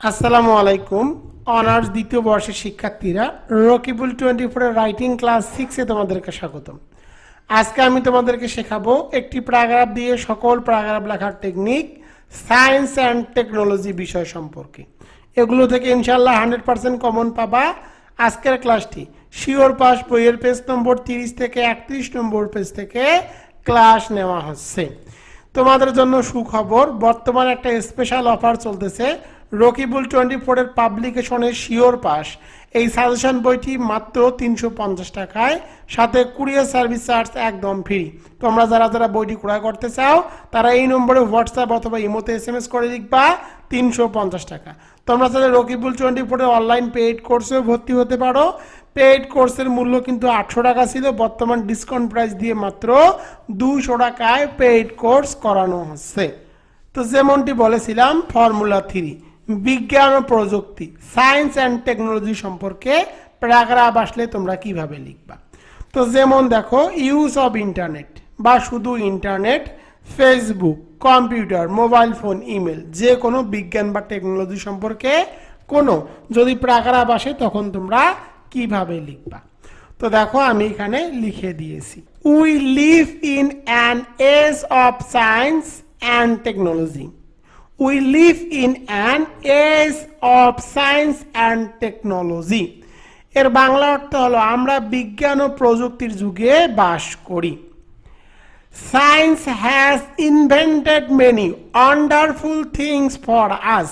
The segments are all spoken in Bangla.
আসসালামু আলাইকুম। অনার্স দ্বিতীয় বর্ষের শিক্ষার্থীরা, রকিবুল 24 এর রাইটিং ক্লাস 6 এ তোমাদেরকে স্বাগতম। আজকে আমি তোমাদেরকে শেখাবো একটি প্যারাগ্রাফ দিয়ে সকল প্যারাগ্রাফ লেখার টেকনিক, সায়েন্স অ্যান্ড টেকনোলজি বিষয় সম্পর্কে। এগুলো থেকে ইনশাআল্লাহ 100% কমন পাবা। আজকের ক্লাসটি শিওর পাস বইয়ের পেজ নম্বর 30 থেকে 31 নম্বর পেজ থেকে ক্লাস নেওয়া হচ্ছে। তোমাদের জন্য সুখবর, বর্তমানে একটা স্পেশাল অফার চলতেছে। রকিবুল 24 এর পাবলিকেশনের শিওর পাস এই সাজেশন বইটি মাত্র 350 টাকায়, সাথে কুরিয়ার সার্ভিস চার্জ একদম ফ্রি। তোমরা যারা যারা বইটি ক্রয় করতে চাও তারা এই নম্বরে হোয়াটসঅ্যাপ অথবা ইমোতে SMS করে লিখবা 350 টাকা। তোমরা চাইলে রকিবুল 24 এর অনলাইন পেইড কোর্সেও ভর্তি হতে পারো। পেইড কোর্সের মূল্য কিন্তু 800 টাকা ছিল, বর্তমান ডিসকাউন্ট প্রাইস দিয়ে মাত্র 200 টাকায় পেইড কোর্স করানো হচ্ছে। তো যেমনটি বলেছিলাম, ফর্মুলা 3 বিজ্ঞান ও প্রযুক্তি, সায়েন্স অ্যান্ড টেকনোলজি সম্পর্কে প্যারাগ্রাফ আসলে তোমরা কিভাবে লিখবা। তো যেমন দেখো, ইউজ অফ ইন্টারনেট বা শুধু internet, Facebook, computer, mobile phone, email, যে কোনো বিজ্ঞান বা টেকনোলজি সম্পর্কে কোনো যদি প্যারাগ্রাফ আসে তখন তোমরা কিভাবে লিখবা। তো দেখো আমি এখানে লিখে দিয়েছি, we live in an age of science and technology. We live in an age of science and technology. এর বাংলা অর্থ হলো আমরা বিজ্ঞান ও প্রযুক্তির যুগে বাস করি। Science has invented many wonderful things for us.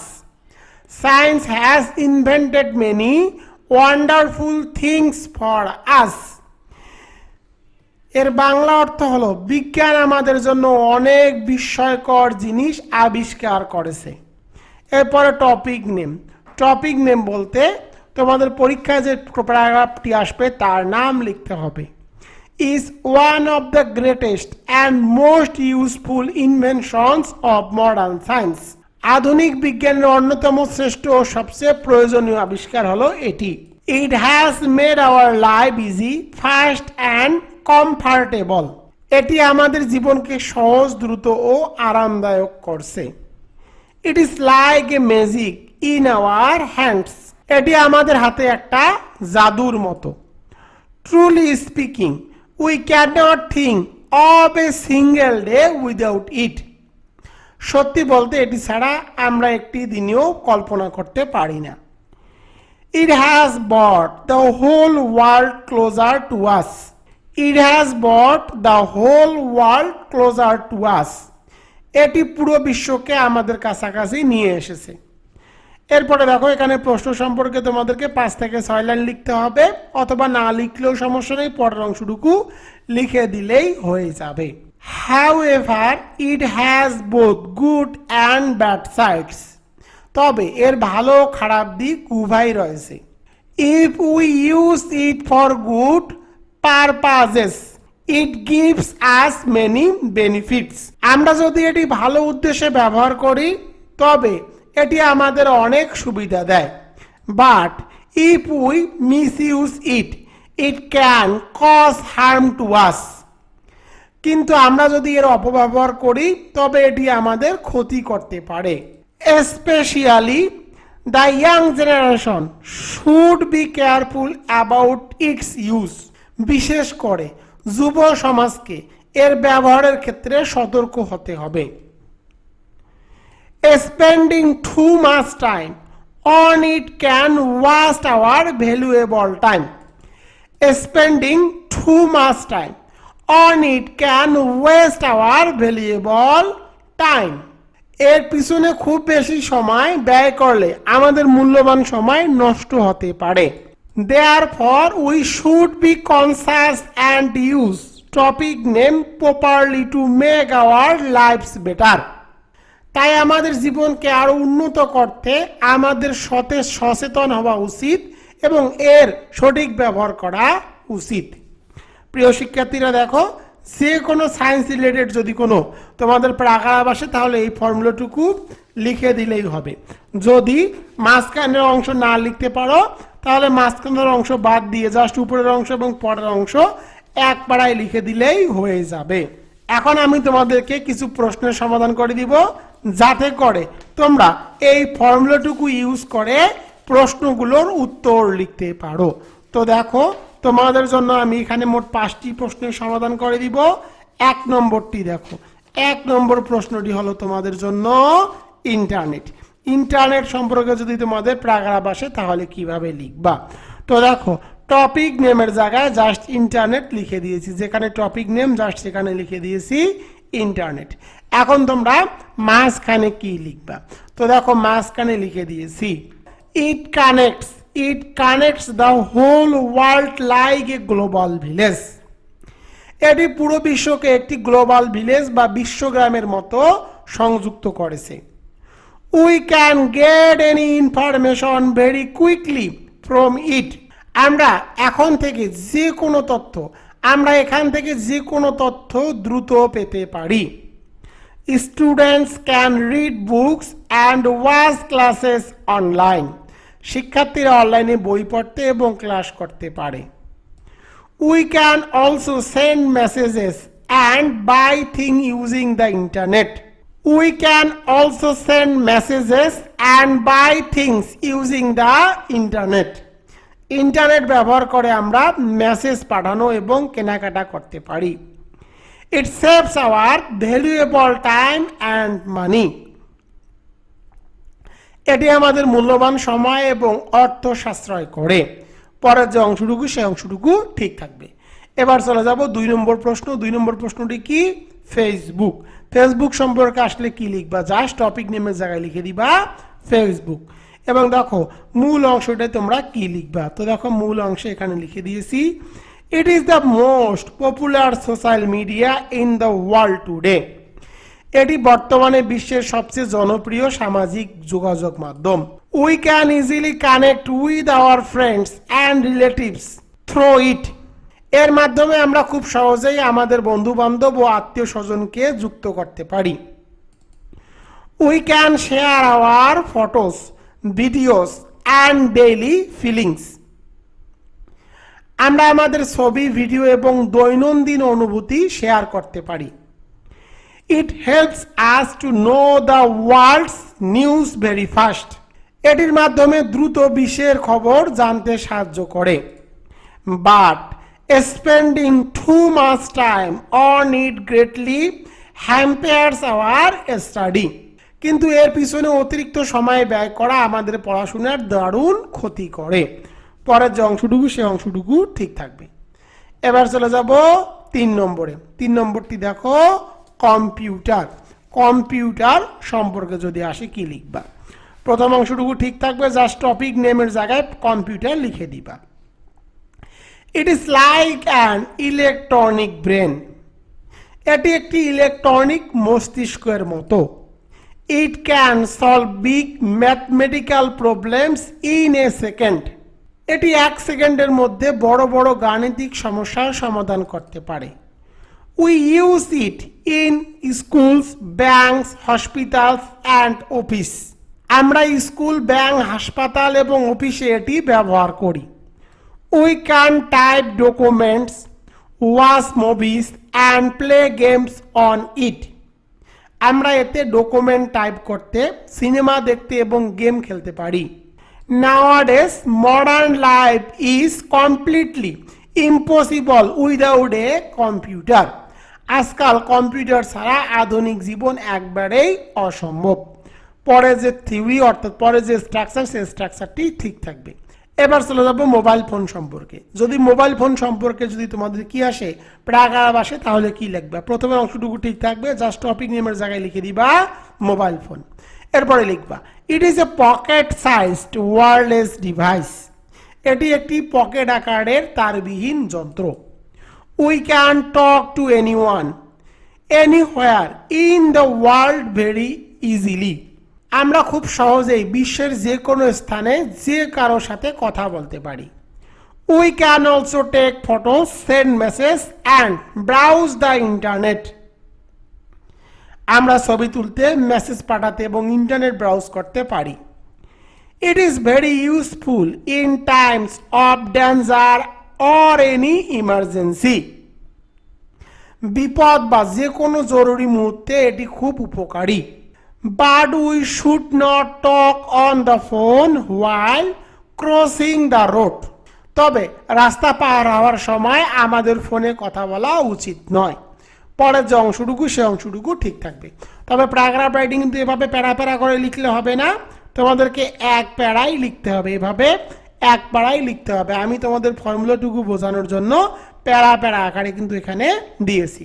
Science has invented many wonderful things for us. এর বাংলা অর্থ হলো বিজ্ঞান আমাদের জন্য অনেক বিস্ময়কর জিনিস আবিষ্কার করেছে। এরপরে টপিক নেম বলতে তোমাদের পরীক্ষায় যে প্যারাগ্রাফটি আসবে তার নাম লিখতে হবে। Is one of the greatest and most useful inventions of modern science. আধুনিক বিজ্ঞানের অন্যতম শ্রেষ্ঠ ও সবচেয়ে প্রয়োজনীয় আবিষ্কার হলো এটি। It has made our life easy, fast and comfortable. এটি আমাদের জীবনকে সহজ, দ্রুত ও আরামদায়ক করছে। It is like a magic in our hands. এটি আমাদের হাতে একটা জাদুর মতো। Truly speaking, we can not think of a single day without it. সত্যি বলতে এটি ছাড়া আমরা একটি দিনেও কল্পনা করতে পারি না। It has brought the whole world closer to us. It has brought the whole world closer to us. এটি পুরো বিশ্বকে আমাদের কাছাকাছি নিয়ে এসেছে। এরপরে দেখো এখানে প্রশ্ন সম্পর্কে তোমাদেরকে 5 থেকে 6 লাইন লিখতে হবে, অথবা না লিখলেও সমস্যা নেই, পরের অংশটুকু লিখে দিলেই হয়ে যাবে। However, it has both good and bad sides. তবে এর ভালো খারাপ দিক উভয় রয়েছে। If we use it for good purposes, it gives us many benefits. আমরা যদি এটি ভালো উদ্দেশ্যে ব্যবহার করি তবে এটি আমাদের অনেক সুবিধা দেয়। But if we misuse it, it can cause harm to us. কিন্তু আমরা যদি এর অপব্যবহার করি তবে এটি আমাদের ক্ষতি করতে পারে। Especially the young generation should be careful about its use. বিশেষ করে যুব সমাজকে এর ব্যবহারের ক্ষেত্রে সতর্ক হতে হবে। Spending too much time on it can waste our valuable time. Spending too much time on it can waste our valuable time. এর পিছনে খুব বেশি সময় ব্যয় করলে আমাদের মূল্যবান সময় নষ্ট হতে পারে। Therefore, we should be conscious and use topic name properly to make our lives better. তাই আমাদের জীবনকে আরো উন্নত করতে আমাদের সচেতন হওয়া উচিত এবং এর সঠিক ব্যবহার করা উচিত। প্রিয় শিক্ষার্থীরা দেখো, যে কোনো সায়েন্স রিলেটেড যদি কোনো তোমাদের প্যারাগ্রাফ আসে তাহলে এই ফর্মুলাটুকু লিখে দিলেই হবে। যদি মাঝখানের অংশ না লিখতে পারো তাহলে মাঝখানের অংশ বাদ দিয়ে জাস্ট উপরের অংশ এবং পরের অংশ এক পাড়ায় লিখে দিলেই হয়ে যাবে। এখন আমি তোমাদেরকে কিছু প্রশ্নের সমাধান করে দিব, যাতে করে তোমরা এই ফর্মুলাটুকু ইউজ করে প্রশ্নগুলোর উত্তর লিখতে পারো। তো দেখো তোমাদের জন্য আমি এখানে মোট 5টি প্রশ্নের সমাধান করে দিব। 1 নম্বরটি দেখো, 1 নম্বর প্রশ্নটি হলো তোমাদের জন্য ইন্টারনেট। ইন্টারনেট সম্পর্কে যদি তোমাদের প্যারাগ্রাফ আসে তাহলে কিভাবে লিখবা। তো দেখো টপিক নেমের জায়গায় জাস্ট ইন্টারনেট লিখে দিয়েছি, যেখানে টপিক নেম জাস্ট সেখানে লিখে দিয়েছি ইন্টারনেট। এখন তোমরা মাঝখানে কি লিখবা, তো দেখো মাঝখানে লিখে দিয়েছি it connects the whole world like a global village. এটি পুরো বিশ্বকে একটি গ্লোবাল ভিলেজ বা বিশ্বগ্রামের মতো সংযুক্ত করেছে। We can get any information very quickly from it. আমরা এখান থেকে যে কোনো তথ্য দ্রুত পেতে পারি। Students can read books and watch classes online. শিক্ষার্থীরা অনলাইনে বই পড়তে এবং ক্লাস করতে পারে। We can also send messages and by things using the internet. We can also send messages and buy things using the internet. Internet ব্যবহার করে আমরা মেসেজ পাঠানো এবং কেনাকাটা করতে পারি। It saves our valuable time and money. এটি আমাদের মূল্যবান সময় এবং অর্থ সাশ্রয় করে। পরের যে অংশটুকু সেই অংশটুকু ঠিক থাকবে। এবার চলে যাব 2 নম্বর প্রশ্ন। 2 নম্বর প্রশ্নটি কি? ফেসবুক। ফেসবুক সম্পর্কে আসলে কি লিখবা, জাস্ট টপিক নেমের জায়গায় লিখে দিবা ফেসবুক। এবং দেখো মূল অংশটাই তোমরা কি লিখবা, তো দেখো মূল অংশে এখানে লিখে দিয়েছি it is the most popular social media in the world today. এটি বর্তমানে বিশ্বের সবচেয়ে জনপ্রিয় সামাজিক যোগাযোগ মাধ্যম। We can easily connect with our friends and relatives through it. এর মাধ্যমে আমরা খুব সহজেই আমাদের বন্ধু বান্ধব ও আত্মীয় স্বজনকে যুক্ত করতে পারি। We can share our photos, videos and daily feelings. আমরা আমাদের ছবি, ভিডিও এবং দৈনন্দিন অনুভূতি শেয়ার করতে পারি। It helps us to know the world's news very fast. এটির মাধ্যমে দ্রুত বিশ্বের খবর জানতে সাহায্য করে। But spending too much time on it greatly hampers our study. কিন্তু এর পিছনে অতিরিক্ত সময় ব্যয় করা আমাদের পড়াশোনার দারুণ ক্ষতি করে। পরের যে অংশটুকু সেই অংশটুকু ঠিক থাকবে। এবার চলে যাব 3 নম্বরে। 3 নম্বরটি দেখো কম্পিউটার। কম্পিউটার সম্পর্কে যদি আসে কি লিখবা, প্রথম অংশটুকু ঠিক থাকবে, জাস্ট টপিক নেমের জায়গায় কম্পিউটার লিখে দিবা। It is like an electronic brain. এটি একটি ইলেকট্রনিক মস্তিষ্কের মতো। It can solve big mathematical problems in a second. এটি 1 সেকেন্ডের মধ্যে বড় বড় গাণিতিক সমস্যার সমাধান করতে পারে। We use it in schools, banks, hospitals and office. আমরা স্কুল, ব্যাংক, হাসপাতাল এবং অফিসে এটি ব্যবহার করি। We can type documents, watch movies and play games on it. আমরা এতে ডকুমেন্ট টাইপ করতে, সিনেমা দেখতে এবং গেম খেলতে পারি। Nowadays modern life is completely impossible without a computer. আজকাল কম্পিউটার ছাড়া আধুনিক জীবন একবারেই অসম্ভব। পরে যে থিওরি অর্থাৎ পরে যে স্ট্রাকচার সেই স্ট্রাকচারটি ঠিক থাকবে। এবার চলে যাবো মোবাইল ফোন সম্পর্কে। যদি মোবাইল ফোন সম্পর্কে যদি তোমাদের কি আসে, প্যারাগ্রাফ আসে, তাহলে কি লিখবা, প্রথমে অংশটুকু ঠিক থাকবে, জাস্ট টপিক নেমের জায়গায় লিখে দিবা মোবাইল ফোন। এরপরে লিখবা it is a pocket sized wireless device. এটি একটি পকেট আকারের তারবিহীন যন্ত্র। We can talk to anyone anywhere in the world very easily. আমরা খুব সহজেই বিশ্বের যে কোনো স্থানে যে কারোর সাথে কথা বলতে পারি। We can also take photos, send message and browse the internet. আমরা ছবি তুলতে, মেসেজ পাঠাতে এবং ইন্টারনেট ব্রাউজ করতে পারি। It is very useful in Times of danger or any emergency. বিপদ বা যে কোনো জরুরি মুহূর্তে এটি খুব উপকারী। but we should not talk on the phone while crossing the road. তবে রাস্তা পার হওয়ার সময় আমাদের ফোনে কথা বলা উচিত নয়। পরের যে অংশটুকু সে অংশটুকু ঠিক থাকবে। তবে প্যারাগ্রাফ রাইটিং কিন্তু এভাবে প্যারা প্যারা করে লিখলে হবে না, তোমাদেরকে এক প্যারাই লিখতে হবে, এভাবে এক প্যারাই লিখতে হবে। আমি তোমাদের ফর্মুলাটুকু বোঝানোর জন্য প্যারা প্যারা আকারে কিন্তু এখানে দিয়েছি।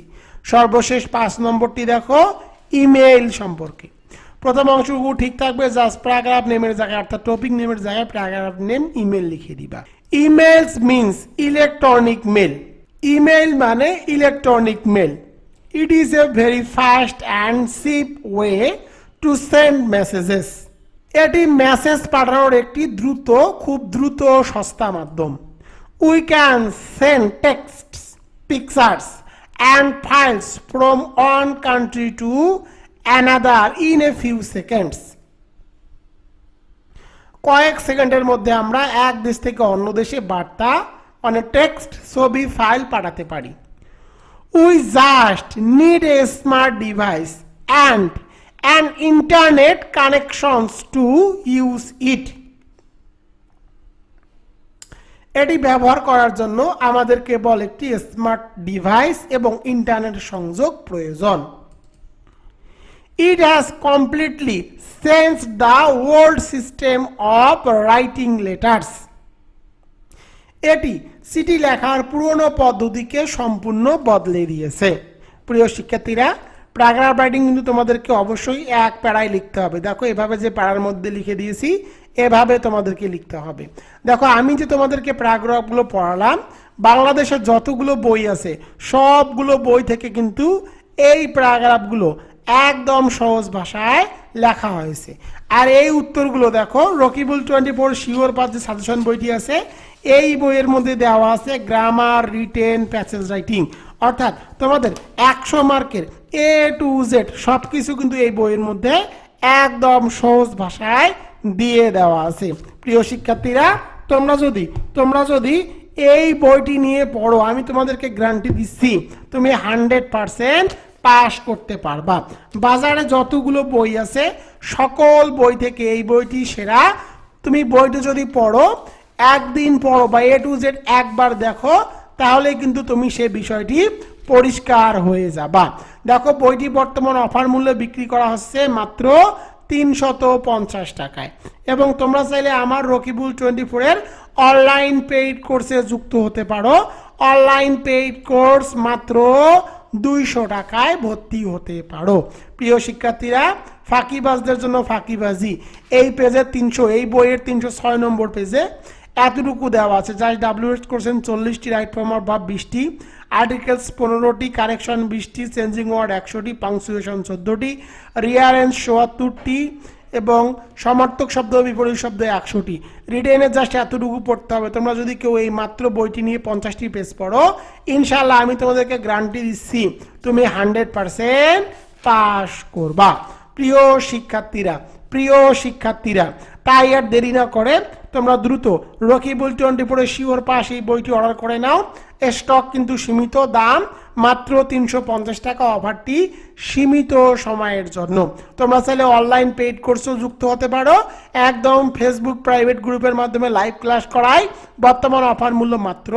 সর্বশেষ 5 নম্বরটি দেখো, ইমেইল সম্পর্কে। প্রথম অংশটুকু ঠিক থাকবে, জাস্ট প্যারাগ্রাফ নেমের জায়গায় অর্থাৎ টপিক নেমের জায়গায় প্যারাগ্রাফ নেম ইমেল লিখে দিবা। Emails means electronic mail. Email মানে electronic mail. It is a very fast and cheap way to send messages. এটি মেসেজ পাঠানোর একটি খুব দ্রুত সস্তা মাধ্যম। We can send texts, pictures and files from one country to another in a few seconds. কয়েক সেকেন্ডের মধ্যে আমরা এক দেশ থেকে অন্য দেশে বার্তা মানে টেক্সট, ছবি, ফাইল পাঠাতে পারি। We just need a smart device and an internet connections to use it. এটি ব্যবহার করার জন্য আমাদের কেবল একটি স্মার্ট ডিভাইস এবং ইন্টারনেট সংযোগ প্রয়োজন। It has completely changed the world system of writing letters. এটি চিঠি লেখার পুরনো পদ্ধতিকে সম্পূর্ণ বদলে দিয়েছে। প্রিয় শিক্ষার্থীরা, প্যারাগ্রাফ রাইটিং কিন্তু তোমাদেরকে অবশ্যই এক প্যারায় লিখতে হবে। দেখো এভাবে যে প্যারার মধ্যে লিখে দিয়েছি এভাবে তোমাদেরকে লিখতে হবে। দেখো আমি যে তোমাদেরকে প্যারাগ্রাফগুলো পড়ালাম, বাংলাদেশের যতগুলো বই আছে সবগুলো বই থেকে কিন্তু এই প্যারাগ্রাফগুলো একদম সহজ ভাষায় লেখা হয়েছে। আর এই উত্তরগুলো দেখো রকিবুল 24 শিওর পাস যে সাজেশন বইটি আছে এই বইয়ের মধ্যে দেওয়া আছে গ্রামার, রিটেন, প্যাসেজ রাইটিং, অর্থাৎ তোমাদের 100 মার্কের A to Z সব কিছু কিন্তু এই বইয়ের মধ্যে একদম সহজ ভাষায় দিয়ে দেওয়া আছে। প্রিয় শিক্ষার্থীরা, তোমরা যদি এই বইটি নিয়ে পড়ো, আমি তোমাদেরকে গ্যারান্টি দিচ্ছি তুমি 100% পাস করতে পারবা। বাজারে যতগুলো বই আছে সকল বই থেকে এই বইটি সেরা। তুমি বইটি যদি পড়ো, একদিন পড়ো বা A to Z একবার দেখো, তাহলে কিন্তু তুমি সেই বিষয়টি পরিষ্কার হয়ে যাবা। দেখো বইটি বর্তমান অফার মূল্যে বিক্রি করা হচ্ছে মাত্র 350 টাকায়, এবং তোমরা চাইলে আমার রকিবুল 24 এর অনলাইন পেইড কোর্সে যুক্ত হতে পারো। অনলাইন পেইড কোর্স মাত্র 200 টাকায় ভর্তি হতে পারো। প্রিয় শিক্ষার্থীরা, ফাঁকিবাজদের জন্য ফাঁকিবাজি এই পেজে এই বইয়ের 306 নম্বর পেজে এতটুকু দেওয়া আছে। জাস্ট WH কোশ্চেন 40টি, রাইট ফর্ম অফ ভার্ব 20টি, আর্টিকেলস 15টি, কারেকশন 20টি, চেঞ্জিং ওয়ার্ড 100টি, পাংচুয়েশন 14টি, রিয়ারেন্স 77টি এবং সমার্থক শব্দ বিপরীত শব্দ 100টি। রিটেনে জাস্ট এতটুকু পড়তে হবে। তোমরা যদি কেউ এই মাত্র বইটি নিয়ে 50টি পেজ পড়ো, ইনশাআল্লাহ আমি তোমাদেরকে গ্যারান্টি দিচ্ছি তুমি 100% পাস করবা। প্রিয় শিক্ষার্থীরা, তাই আর দেরি না করে তোমরা দ্রুত রকিবুল 24 শিওর পাস এই বইটি অর্ডার করে নাও। স্টক কিন্তু সীমিত, দাম মাত্র 350 টাকা। অফারটি সীমিত সময়ের জন্য। তোমরা চাইলে অনলাইন পেইড কোর্সও যুক্ত হতে পারো। একদম ফেসবুক প্রাইভেট গ্রুপের মাধ্যমে লাইভ ক্লাস করাই। বর্তমান অফার মূল্য মাত্র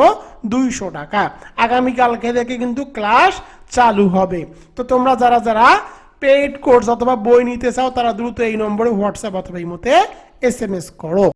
200 টাকা। আগামীকালকে থেকে কিন্তু ক্লাস চালু হবে। তো তোমরা যারা পেইড কোর্স অথবা বই নিতে চাও তারা দ্রুত এই নম্বরে হোয়াটসঅ্যাপ অথবা ইমোতে SMS করো।